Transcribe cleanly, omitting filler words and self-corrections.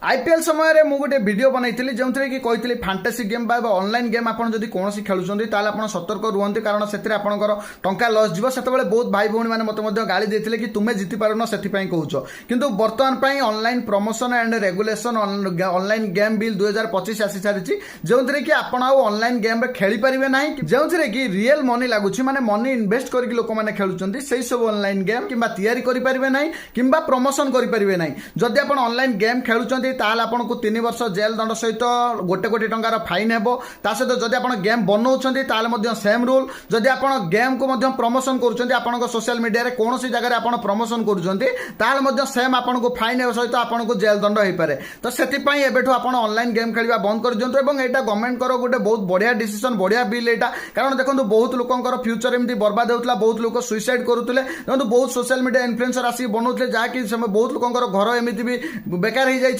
IPL समय मु गोटे वीडियो बनई जो कि कही फैंटेसी गेम ऑनलाइन गेम आप जब कौन खेलुंट आप सतर्क रुहत कारण से टंका लॉस जीव से बहुत भाई भौणी मैंने मत गाड़ी देते कि तुम्हें जीति पारुन से कहूच किंतु बर्तमान online promotion and regulation online game bill 2025 आसी सारी जो कि आप ऑनलाइन गेम खेली पारे ना जो कि रियल मनी लगुच माने मनी इन्वेस्ट करके लोक मैंने खेलुंट से सब ऑनलाइन गेम कि तैयारी ना कि प्रमोशन करें ना जदि आप ऑनलाइन गेम खेलुंट ताल आपको 3 वर्ष जेल दंड सहित गोटे कोटी टंकार फाइन हेबो सहित जदि आप गेम बनाऊँच सेम रूल जदि आप गेम को प्रमोशन कर सोशल मीडिया कौन सी जगह आप प्रमोशन कर सेम आपको फाइन सहित आपको जेल दंड हो पारे तो से आप ऑनलाइन गेम खेलवा बंद कर दिंतु और यहाँ गवर्नमेंट गोटे बहुत बढ़िया डिसीजन बढ़िया बिल यहाँ कारण देखो बहुत लोकर फ्यूचर एमती बर्बाद होता बहुत लोग सुइसाइड करुले देखो बहुत सोशल मीडिया इन्फ्लुएंसर आसिक बनाऊे जहाँकि बहुत लोकर घर एमती भी बेकार हो जाए।